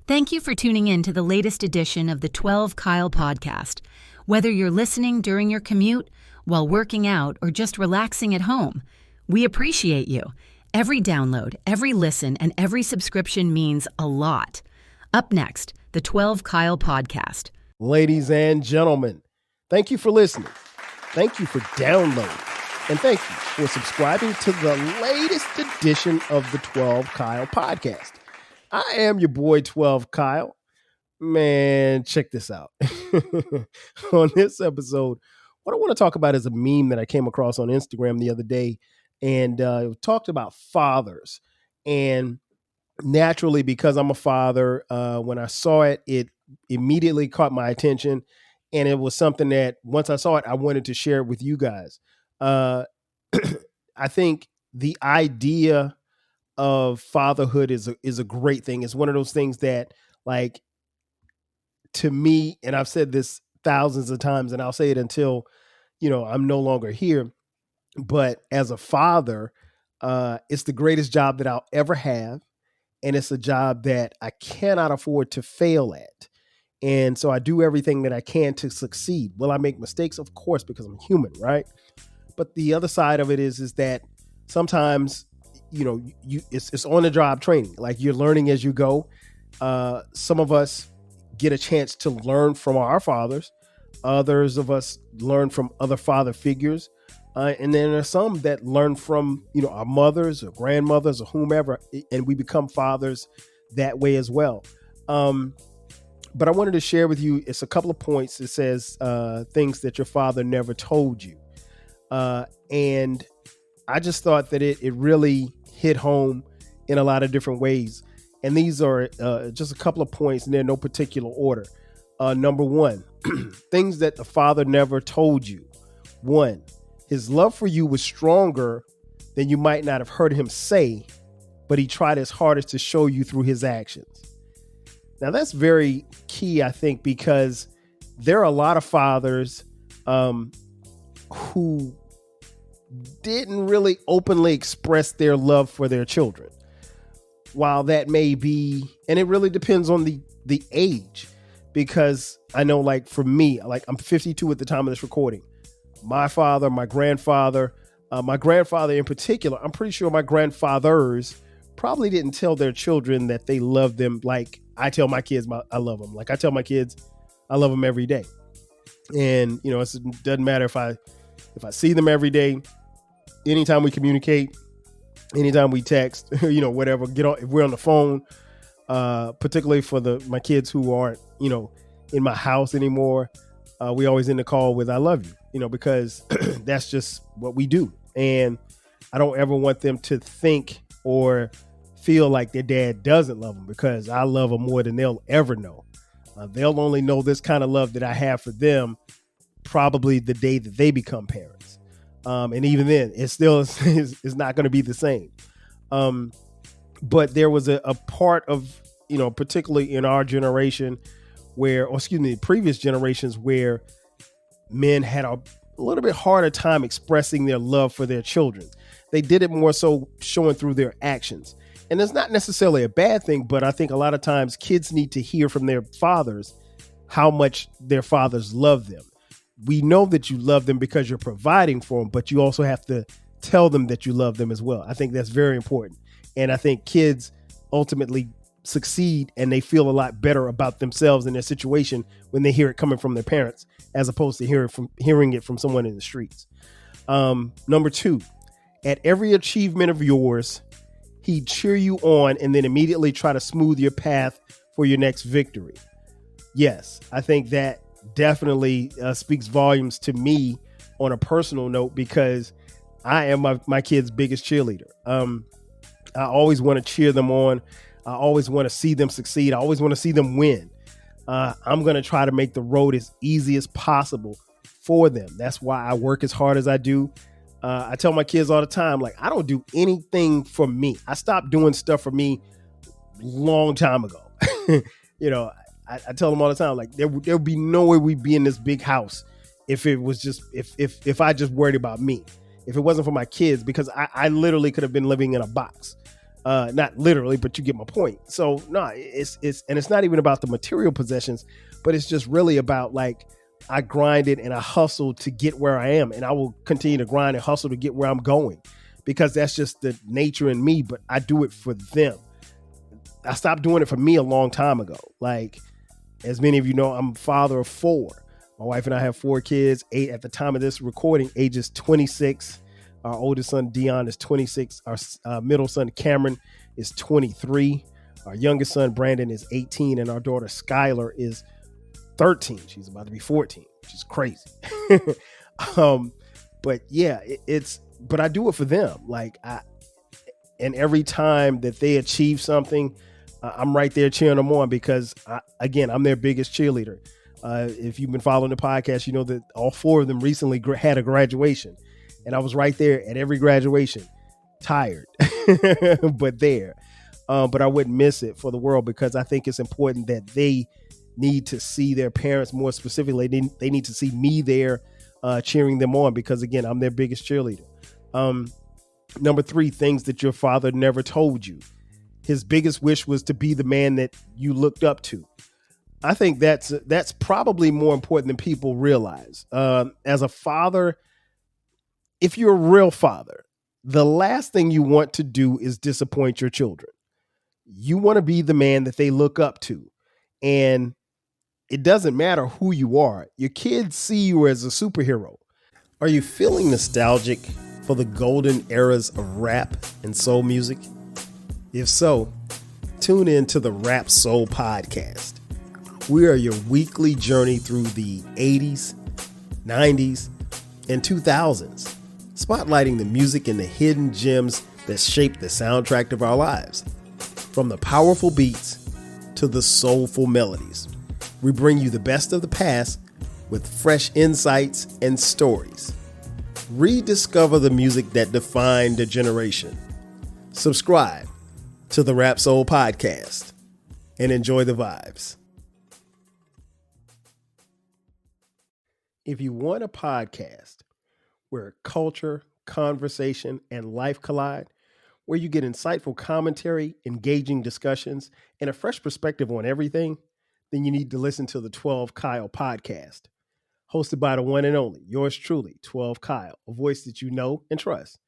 Thank you for tuning in to the latest edition of the 12 Kyle podcast. Whether you're listening during your commute, while working out, or just relaxing at home, we appreciate you. Every download, every listen, and every subscription means a lot. Up next, the 12 Kyle podcast. Ladies and gentlemen, thank you for listening. Thank you for downloading. And thank you for subscribing to the latest edition of the 12 Kyle podcast. I am your boy 12 Kyle. Man, check this out. On this episode, what I want to talk about is a meme that I came across on Instagram the other day, and it talked about fathers. And naturally, because I'm a father, when I saw it, it immediately caught my attention. And it was something that once I saw it, I wanted to share it with you guys. I think the idea of fatherhood is a great thing. It's one of those things that, like, to me, and I've said this thousands of times, and I'll say it until, I'm no longer here. But as a father, it's the greatest job that I'll ever have. And it's a job that I cannot afford to fail at. And so I do everything that I can to succeed. Will I make mistakes? Of course, because I'm human, right? But the other side of it is that sometimes, it's on the job training. Like, you're learning as you go. Some of us get a chance to learn from our fathers. Others of us learn from other father figures. And then there's some that learn from, our mothers or grandmothers or whomever, and we become fathers that way as well. But I wanted to share with you, it's a couple of points. It says things that your father never told you. And I just thought that it really hit home in a lot of different ways. And these are just a couple of points, and they're in no particular order. Number one, things that the father never told you. One, his love for you was stronger than you might not have heard him say, but he tried his hardest to show you through his actions. Now, that's very key, I think, because there are a lot of fathers who didn't really openly express their love for their children. While that may be, and it really depends on the age, because I know, like, for me, like, I'm 52 at the time of this recording. My father, my grandfather in particular, I'm pretty sure my grandfathers probably didn't tell their children that they loved them like I tell my kids I love them. Like, I tell my kids I love them every day. And, it doesn't matter if I see them every day, anytime we communicate, anytime we text, whatever, if we're on the phone, particularly for my kids who aren't, in my house anymore, we always end the call with, I love you, because that's just what we do. And I don't ever want them to think or feel like their dad doesn't love them, because I love them more than they'll ever know. They'll only know this kind of love that I have for them probably the day that they become parents. And even then, it still is not going to be the same. But there was a part of, particularly in our generation previous generations, where men had a little bit harder time expressing their love for their children. They did it more so showing through their actions. And it's not necessarily a bad thing, but I think a lot of times kids need to hear from their fathers how much their fathers love them. We know that you love them because you're providing for them, but you also have to tell them that you love them as well. I think that's very important. And I think kids ultimately succeed, and they feel a lot better about themselves and their situation when they hear it coming from their parents, as opposed to hearing it from someone in the streets. Number two, at every achievement of yours, he'd cheer you on and then immediately try to smooth your path for your next victory. Yes, I think that definitely speaks volumes to me on a personal note, because I am my kid's biggest cheerleader. I always want to cheer them on. I always want to see them succeed. I always want to see them win. I'm going to try to make the road as easy as possible for them. That's why I work as hard as I do. I tell my kids all the time, like, I don't do anything for me. I stopped doing stuff for me long time ago. I tell them all the time, like, there would be no way we'd be in this big house if it was just, if I just worried about me, if it wasn't for my kids, because I literally could have been living in a box. Not literally, but you get my point. So no, it's not even about the material possessions, but it's just really about like I grinded and I hustled to get where I am, and I will continue to grind and hustle to get where I'm going, because that's just the nature in me. But I do it for them. I stopped doing it for me a long time ago. Like, as many of you know, I'm a father of 4. My wife and I have 4 kids. 8 at the time of this recording, age is 26. Our oldest son, Dion, is 26. Our middle son, Cameron, is 23. Our youngest son, Brandon, is 18. And our daughter, Skylar, is 13. She's about to be 14, which is crazy. But yeah, but I do it for them. Like, and every time that they achieve something, I'm right there cheering them on, because I'm their biggest cheerleader. If you've been following the podcast, you know that all 4 of them recently had a graduation. And I was right there at every graduation, tired, but there. But I wouldn't miss it for the world, because I think it's important that they need to see their parents, more specifically. They need to see me there cheering them on, because, again, I'm their biggest cheerleader. Number 3, things that your father never told you. His biggest wish was to be the man that you looked up to. I think that's probably more important than people realize. As a father, if you're a real father, the last thing you want to do is disappoint your children. You want to be the man that they look up to. And it doesn't matter who you are. Your kids see you as a superhero. Are you feeling nostalgic for the golden eras of rap and soul music? If so, tune in to the Rap Soul Podcast. We are your weekly journey through the 80s, 90s, and 2000s, spotlighting the music and the hidden gems that shaped the soundtrack of our lives. From the powerful beats to the soulful melodies, we bring you the best of the past with fresh insights and stories. Rediscover the music that defined a generation. Subscribe to the Rap Soul Podcast and enjoy the vibes. If you want a podcast where culture, conversation, and life collide, where you get insightful commentary, engaging discussions, and a fresh perspective on everything, then you need to listen to the 12 Kyle Podcast, hosted by the one and only, yours truly, 12 Kyle, a voice that you know and trust.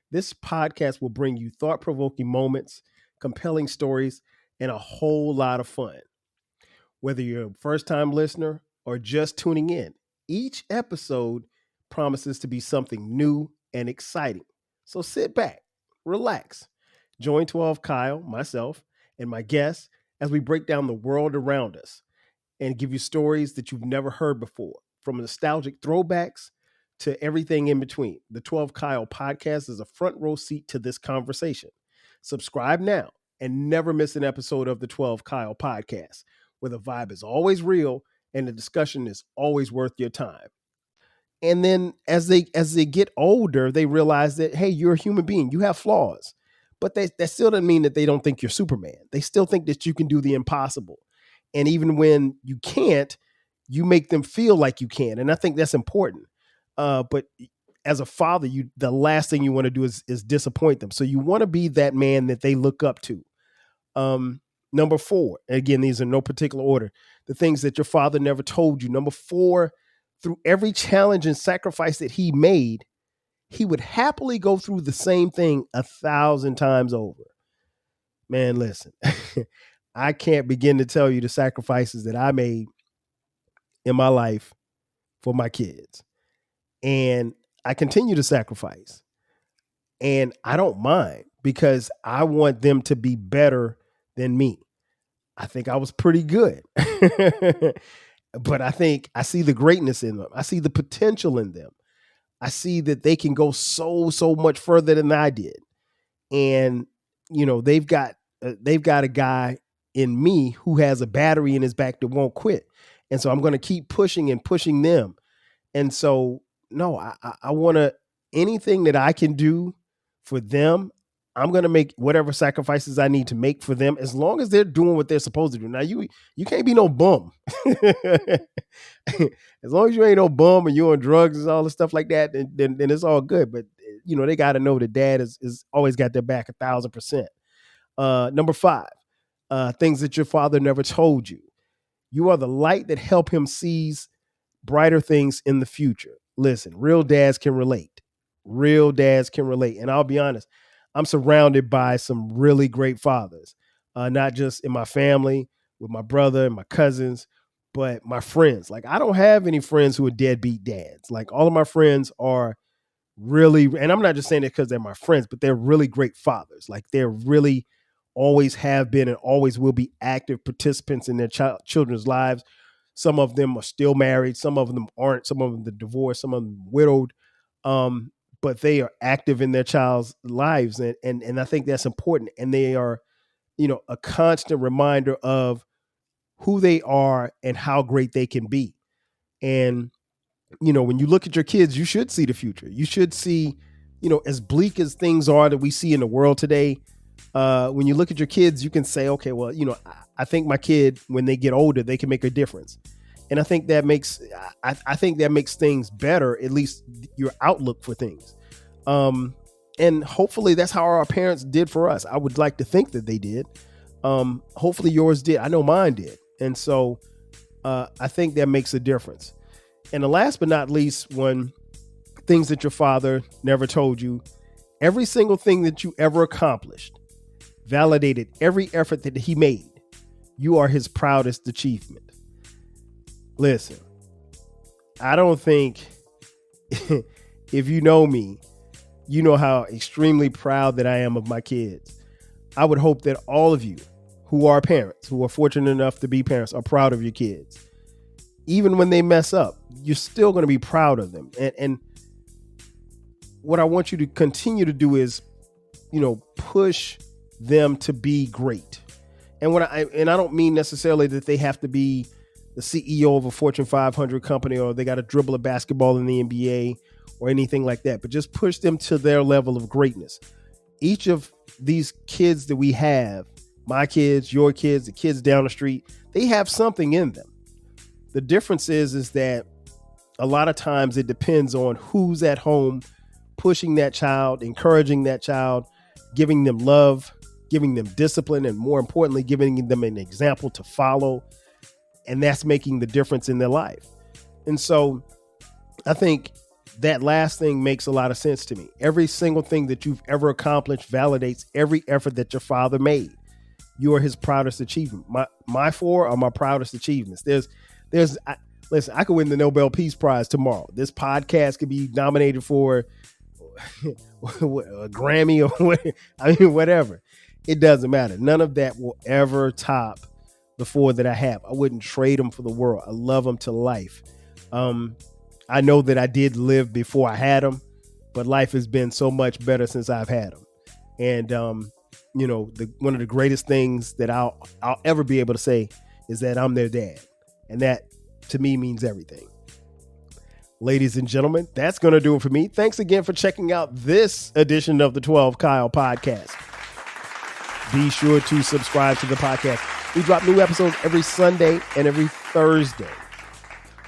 This podcast will bring you thought-provoking moments, compelling stories, and a whole lot of fun. Whether you're a first-time listener or just tuning in, each episode promises to be something new and exciting. So sit back, relax, join 12 Kyle, myself, and my guests as we break down the world around us and give you stories that you've never heard before, from nostalgic throwbacks to everything in between. The 12 Kyle Podcast is a front row seat to this conversation. Subscribe now and never miss an episode of the 12 Kyle Podcast, where the vibe is always real and the discussion is always worth your time. And then as they get older, they realize that, hey, you're a human being. You have flaws. But that still doesn't mean that they don't think you're Superman. They still think that you can do the impossible. And even when you can't, you make them feel like you can. And I think that's important. But as a father, the last thing you want to do is disappoint them. So you want to be that man that they look up to. Number 4, again, these are no particular order, the things that your father never told you. Number 4, through every challenge and sacrifice that he made, he would happily go through the same thing 1,000 times over. Man, listen, I can't begin to tell you the sacrifices that I made in my life for my kids. And I continue to sacrifice. And I don't mind, because I want them to be better than me. I think I was pretty good. But I think I see the greatness in them. I see the potential in them. I see that they can go so much further than I did. And, you know, they've got a guy in me who has a battery in his back that won't quit. And so I'm going to keep pushing and pushing them. And so, no, I want to, anything that I can do for them, I'm going to make whatever sacrifices I need to make for them, as long as they're doing what they're supposed to do. Now, you can't be no bum. As long as you ain't no bum and you're on drugs and all the stuff like that, then it's all good. But, you know, they got to know that dad is always got their back 1,000%. Number 5, things that your father never told you. You are the light that help him seize brighter things in the future. Listen, real dads can relate. Real dads can relate. And I'll be honest, I'm surrounded by some really great fathers, not just in my family, with my brother and my cousins, but my friends. Like, I don't have any friends who are deadbeat dads. Like, all of my friends are really, and I'm not just saying it because they're my friends, but they're really great fathers. Like, they're really always have been and always will be active participants in their children's lives. Some of them are still married. Some of them aren't. Some of them are divorced. Some of them widowed. But they are active in their child's lives. And I think that's important. And they are, a constant reminder of who they are and how great they can be. And, when you look at your kids, you should see the future. You should see, as bleak as things are that we see in the world today, when you look at your kids, you can say, okay, well, I think my kid, when they get older, they can make a difference. And I think that makes things better, at least your outlook for things. And hopefully that's how our parents did for us. I would like to think that they did. Hopefully yours did. I know mine did. And so I think that makes a difference. And the last but not least, when things that your father never told you, every single thing that you ever accomplished validated every effort that he made. You are his proudest achievement. Listen, I don't think if you know me, you know how extremely proud that I am of my kids. I would hope that all of you who are parents, who are fortunate enough to be parents, are proud of your kids. Even when they mess up, you're still going to be proud of them. And what I want you to continue to do is, push them to be great. And I don't mean necessarily that they have to be the CEO of a Fortune 500 company, or they got to dribble a basketball in the NBA or anything like that, but just push them to their level of greatness. Each of these kids that we have, my kids, your kids, the kids down the street, they have something in them. The difference is that a lot of times it depends on who's at home, pushing that child, encouraging that child, giving them love, giving them discipline, and more importantly, giving them an example to follow. And that's making the difference in their life. And so I think that last thing makes a lot of sense to me. Every single thing that you've ever accomplished validates every effort that your father made. You are his proudest achievement. My 4 are my proudest achievements. Listen, I could win the Nobel Peace Prize tomorrow. This podcast could be nominated for a Grammy or whatever. It doesn't matter. None of that will ever top the 4 that I have. I wouldn't trade them for the world. I love them to life. I know that I did live before I had them, but life has been so much better since I've had them. And, one of the greatest things that I'll ever be able to say is that I'm their dad. And that to me means everything. Ladies and gentlemen, that's going to do it for me. Thanks again for checking out this edition of the 12 Kyle podcast. Be sure to subscribe to the podcast. We drop new episodes every Sunday and every Thursday.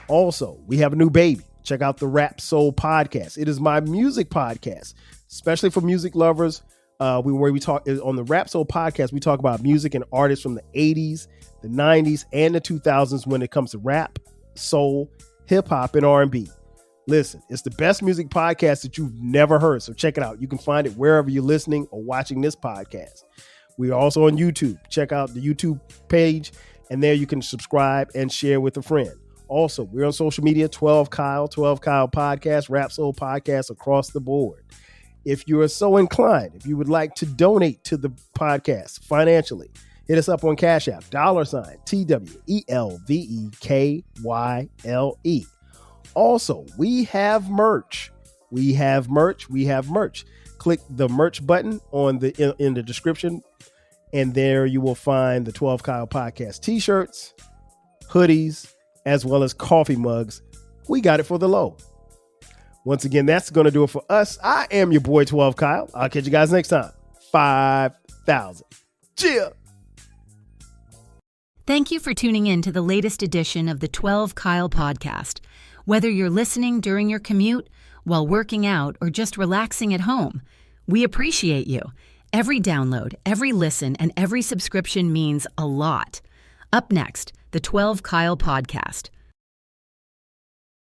Also, we have a new baby. Check out the Rap Soul podcast. It is my music podcast, especially for music lovers. We talk on the Rap Soul podcast. We talk about music and artists from the 80s, the 90s, and the 2000s when it comes to rap, soul, hip hop, and R&B. Listen, it's the best music podcast that you've never heard. So check it out. You can find it wherever you're listening or watching this podcast. We are also on YouTube. Check out the YouTube page, and there you can subscribe and share with a friend. Also, we're on social media, 12 Kyle podcast, Rap Soul podcast across the board. If you are so inclined, if you would like to donate to the podcast financially, hit us up on Cash App, $TWELVEKYLE. Also, we have merch. We have merch. Click the merch button in the description, and there you will find the 12 Kyle podcast t-shirts, hoodies, as well as coffee mugs. We got it for the low. Once again, that's going to do it for us. I am your boy 12 Kyle. I'll catch you guys next time. 5,000. Cheers. Thank you for tuning in to the latest edition of the 12 Kyle podcast. Whether you're listening during your commute, while working out, or just relaxing at home, we appreciate you. Every download, every listen, and every subscription means a lot. Up next, the 12 Kyle Podcast.